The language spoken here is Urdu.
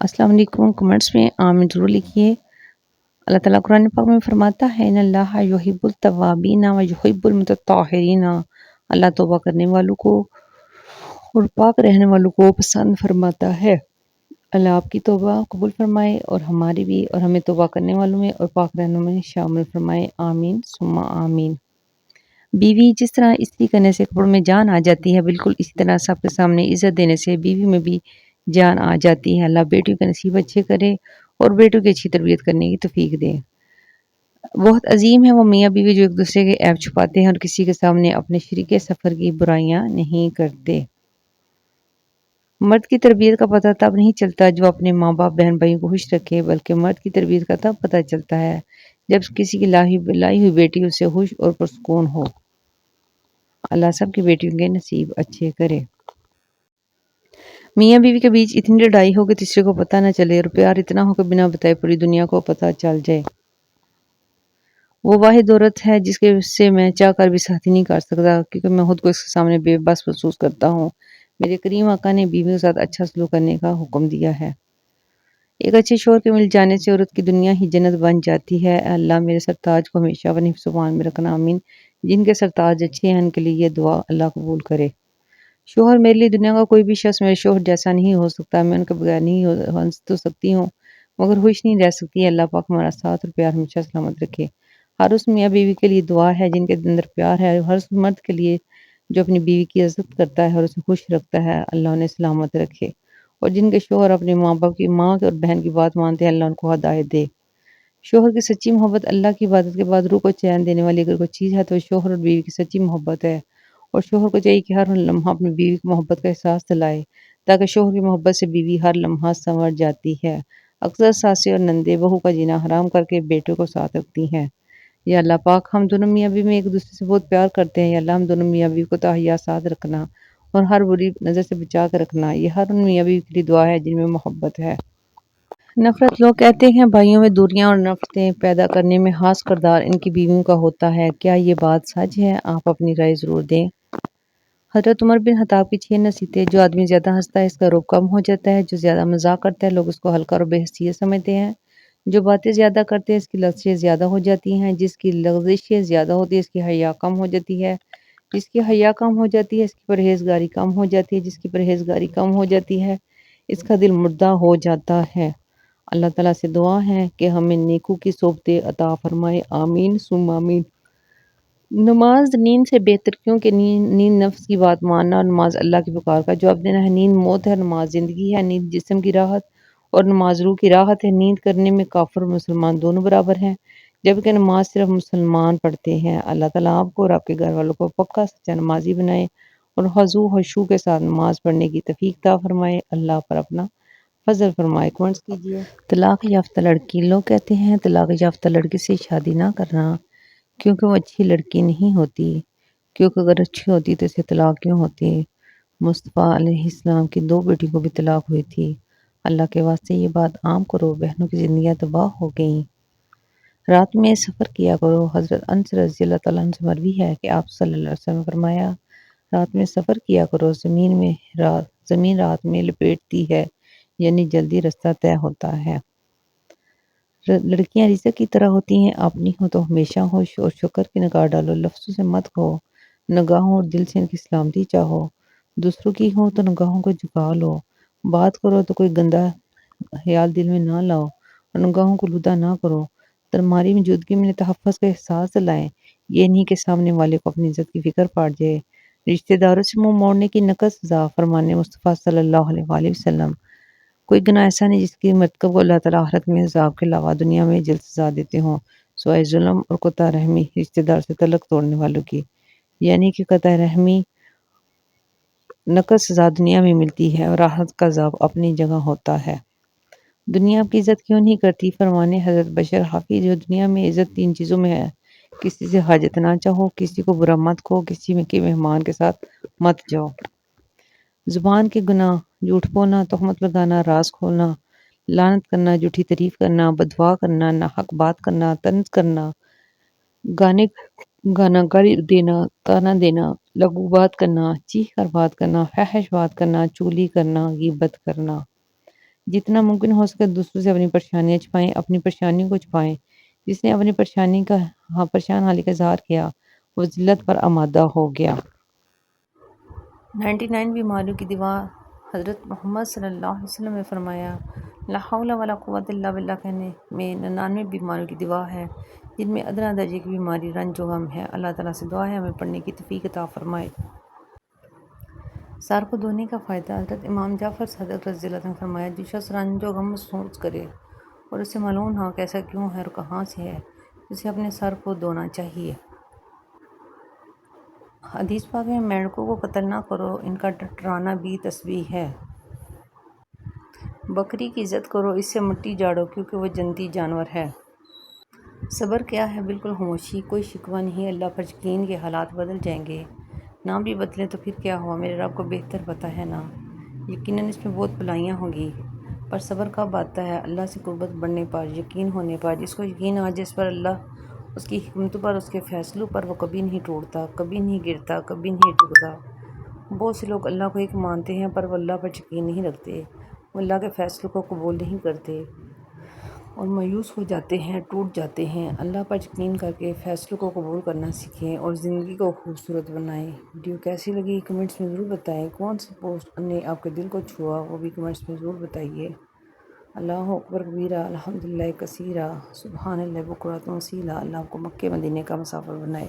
السلام علیکم۔ کمنٹس میں آمین ضرور لکھیے۔ اللہ تعالیٰ قرآن پاک میں فرماتا ہے ان اللہ یحب التوابین و یحب المتطہرین۔ اللہ توبہ کرنے والوں کو اور پاک رہنے والوں کو پسند فرماتا ہے۔ اللہ آپ کی توبہ قبول فرمائے اور ہماری بھی، اور ہمیں توبہ کرنے والوں میں اور پاک رہنے میں شامل فرمائے، آمین ثم آمین۔ بیوی جس طرح استری کرنے سے کپڑوں میں جان آ جاتی ہے، بالکل اسی طرح سب کے سامنے عزت دینے سے بیوی میں بھی جان آ جاتی ہے۔ اللہ بیٹیوں کے نصیب اچھے کرے اور بیٹوں کی اچھی تربیت کرنے کی توفیق دے۔ بہت عظیم ہے وہ میاں بیوی جو ایک دوسرے کے عیب چھپاتے ہیں اور کسی کے سامنے اپنے شریک سفر کی برائیاں نہیں کرتے۔ مرد کی تربیت کا پتہ تب نہیں چلتا جو اپنے ماں باپ بہن بھائیوں کو خوش رکھے، بلکہ مرد کی تربیت کا تب پتہ چلتا ہے جب کسی کی لائی ہوئی بیٹی اسے خوش اور پرسکون ہو۔ اللہ سب کی بیٹیوں کے نصیب اچھے کرے۔ میاں بیوی کے بیچ اتنی لڑائی ہو کہ تیسرے کو پتہ نہ چلے، اور پیار اتنا ہو کہ بنا بتائے پوری دنیا کو پتہ چل جائے۔ وہ واحد عورت ہے جس کے سے میں چاہ کر بھی ساتھی نہیں کر سکتا، کیونکہ میں خود کو اس کے سامنے بے بس محسوس کرتا ہوں۔ میرے کریم آقا نے بیوی کے ساتھ اچھا سلوک کرنے کا حکم دیا ہے۔ ایک اچھے شوہر کے مل جانے سے عورت کی دنیا ہی جنت بن جاتی ہے۔ اے اللہ میرے سرتاج کو ہمیشہ اپنے حفظ و امان میں رکھنا، آمین۔ جن کے سرتاج اچھے ہیں ان کے لیے یہ دعا اللہ قبول کرے۔ شوہر میرے لیے دنیا کا کوئی بھی شخص میرے شوہر جیسا نہیں ہو سکتا۔ میں ان کے بغیر نہیں ہنس تو سکتی ہوں مگر خوش نہیں رہ سکتی۔ اللہ پاک ہمارا ساتھ اور پیار ہمیشہ سلامت رکھے۔ ہر اس میاں بیوی کے لیے دعا ہے جن کے اندر پیار ہے، ہر اس مرد کے لیے جو اپنی بیوی کی عزت کرتا ہے اور اسے خوش رکھتا ہے، اللہ انہیں سلامت رکھے۔ اور جن کے شوہر اپنے ماں باپ کی، ماں اور بہن کی بات مانتے ہیں، اللہ ان کو ہدایت دے۔ شوہر کی سچی محبت اللہ کی عبادت کے بعد روح کو چین دینے والی اگر کوئی چیز ہے تو شوہر اور بیوی کی سچی محبت ہے۔ اور شوہر کو چاہیے کہ ہر لمحہ اپنی بیوی کی محبت کا احساس دلائے، تاکہ شوہر کی محبت سے بیوی ہر لمحہ سنور جاتی ہے۔ اکثر ساسیں اور نندیں بہو کا جینا حرام کر کے بیٹوں کو ساتھ رکھتی ہیں۔ یا اللہ پاک ہم دونوں میاں بیوی میں ایک دوسرے سے بہت پیار کرتے ہیں، یا اللہ ہم دونوں میاں بیوی کو تاحیات ساتھ رکھنا اور ہر بری نظر سے بچا کر رکھنا۔ یہ ہر ان میاں بیوی کے لیے دعا ہے جن میں محبت ہے۔ نفرت لوگ کہتے ہیں بھائیوں میں دوریاں اور نفرتیں پیدا کرنے میں خاص کردار ان کی بیویوں کا ہوتا ہے۔ کیا یہ بات سچ ہے؟ آپ اپنی رائے ضرور دیں۔ حضرت عمر بن خطاب کی 6 نصیحتیں۔ جو آدمی زیادہ ہنستا ہے اس کا روب کم ہو جاتا ہے، جو زیادہ مذاق کرتا ہے لوگ اس کو ہلکا اور بے حیثیت سمجھتے ہیں، جو باتیں زیادہ کرتے ہیں اس کی لغزشیں زیادہ ہو جاتی ہیں، جس کی لغزشیں زیادہ ہوتی ہے اس کی حیا کم ہو جاتی ہے، جس کی حیا کم ہو جاتی ہے اس کی پرہیزگاری کم ہو جاتی ہے، جس کی پرہیزگاری کم ہو جاتی ہے اس کا دل مردہ ہو جاتا ہے۔ اللہ تعالیٰ سے دعا ہے کہ ہمیں نیکوں کی صحبتیں عطا فرمائے، آمین ثم آمین۔ نماز نیند سے بہتر، کیونکہ نیند نفس کی بات ماننا اور نماز اللہ کی پکار کا جواب دینا ہے۔ نیند موت ہے، نماز زندگی ہے۔ نیند جسم کی راحت اور نماز روح کی راحت ہے۔ نیند کرنے میں کافر اور مسلمان دونوں برابر ہیں، جبکہ نماز صرف مسلمان پڑھتے ہیں۔ اللہ تعالیٰ آپ کو اور آپ کے گھر والوں کو پکا سچا نمازی بنائے اور خضوع خشوع کے ساتھ نماز پڑھنے کی توفیق عطا فرمائے۔ اللہ پر اپنا فضل فرمائے۔ کمنٹس کیجیے۔ طلاق یافتہ لڑکی، لوگ کہتے ہیں طلاق یافتہ لڑکی سے شادی نہ کرنا کیونکہ وہ اچھی لڑکی نہیں ہوتی، کیونکہ اگر اچھی ہوتی تو اسے طلاق کیوں ہوتی؟ مصطفیٰ علیہ السلام کی 2 بیٹی کو بھی طلاق ہوئی تھی۔ اللہ کے واسطے یہ بات عام کرو، بہنوں کی زندگیاں تباہ ہو گئیں۔ رات میں سفر کیا کرو۔ حضرت انس رضی اللہ تعالیٰ عنہ سے مروی ہے کہ آپ صلی اللہ علیہ وسلم نے فرمایا رات میں سفر کیا کرو، زمین رات میں لپیٹتی ہے، یعنی جلدی رستہ طے ہوتا ہے۔ لڑکیاں رزق کی طرح ہوتی ہیں، اپنی ہو تو ہمیشہ خوش اور شکر کی نگاہ ڈالو، لفظوں سے مت کھو، نگاہوں اور دل سے ان کی سلامتی چاہو۔ دوسروں کی ہو تو نگاہوں کو جھکا لو، بات کرو تو کوئی گندا خیال دل میں نہ لاؤ اور نگاہوں کو لودہ نہ کرو۔ تمہاری موجودگی میں تحفظ کا احساس دلائیں، یہ نہیں کہ سامنے والے کو اپنی عزت کی فکر پڑ جائے۔ رشتہ داروں سے منہ موڑنے کی نقص سزا، فرمانے مصطفیٰ صلی اللہ علیہ وآلہ وسلم، کوئی گناہ ایسا نہیں جس کی مرتکب کو اللہ تعالیٰ آخرت میں عذاب کے علاوہ دنیا میں جلد سزا دیتے ہوں، سوائے ظلم اور قطع رحمی، رشتہ دار سے تعلق توڑنے والوں کی، یعنی کہ قطع رحمی نقص سزا دنیا میں ملتی ہے اور آخرت کا عذاب اپنی جگہ ہوتا ہے۔ دنیا آپ کی عزت کیوں نہیں کرتی؟ فرمانے حضرت بشر حافظ، جو دنیا میں عزت 3 چیزوں میں ہے: کسی سے حاجت نہ چاہو، کسی کو برا مت کہو، کسی کے مہمان کے ساتھ مت جاؤ۔ زبان کے گناہ: جھوٹ بولنا، تہمت لگانا، راز کھولنا، لعنت کرنا، جھوٹی تعریف کرنا، بددعا کرنا، ناحق بات کرنا، طنز کرنا، گانا گالی دینا، طعنہ دینا، لغو بات کرنا، چیخ کر بات کرنا، فحش بات کرنا، چغلی کرنا، غیبت کرنا۔ جتنا ممکن ہو سکے دوسروں سے اپنی پریشانیاں چھپائیں، اپنی پریشانیوں کو چھپائیں۔ جس نے اپنی پریشان حالی کا اظہار کیا وہ ذلت پر آمادہ ہو گیا۔ 99 بیماریوں کی دوا حضرت محمد صلی اللہ علیہ وسلم نے فرمایا، لا حول ولا قوت الا باللہ کہنے میں 99 بیماریوں کی دوا ہے جن میں ادنا درجے کی بیماری رنج و غم ہے۔ اللہ تعالیٰ سے دعا ہے ہمیں پڑھنے کی توفیق عطا فرمائے۔ سر کو دھونے کا فائدہ حضرت امام جعفر صادق رضی اللہ عنہ نے فرمایا، جو شخص رنج و غم محسوس کرے اور اسے معلوم نہ ہو کہ ایسا کیوں ہے اور کہاں سے ہے، اسے اپنے سر کو دھونا چاہیے۔ حدیث پاک میں مینڈکوں کو قتل نہ کرو، ان کا ٹٹرانا بھی تسبیح ہے۔ بکری کی عزت کرو، اس سے مٹی جاڑو کیونکہ وہ جنتی جانور ہے۔ صبر کیا ہے؟ بالکل خاموشی، کوئی شکوہ نہیں، اللہ پر یقین کہ حالات بدل جائیں گے، نہ بھی بدلیں تو پھر کیا ہوا، میرے رب کو بہتر پتہ ہے نا۔ یقیناً اس میں بہت بھلائیاں ہوں گی، پر صبر کب آتا ہے؟ اللہ سے قربت بڑھنے پر، یقین ہونے پر۔ جس کو یقین آ جائے اس پر اللہ، اس کی حکمتوں پر، اس کے فیصلوں پر، وہ کبھی نہیں ٹوٹتا، کبھی نہیں گرتا، کبھی نہیں ٹوٹتا۔ بہت سے لوگ اللہ کو ایک مانتے ہیں پر وہ اللہ پر یقین نہیں رکھتے، وہ اللہ کے فیصلوں کو قبول نہیں کرتے اور مایوس ہو جاتے ہیں، ٹوٹ جاتے ہیں۔ اللہ پر یقین کر کے فیصلوں کو قبول کرنا سیکھیں اور زندگی کو خوبصورت بنائیں۔ ویڈیو کیسی لگی کمنٹس میں ضرور بتائیں۔ کون سی پوسٹ نے آپ کے دل کو چھوا وہ بھی کمنٹس میں ضرور بتائیے۔ اللہ اکبر کبیرہ، الحمدللہ کثیرہ، سبحان اللہ بکرۃ و اصیلہ۔ اللہ آپ کو مکے مدینے کا مسافر بنائے۔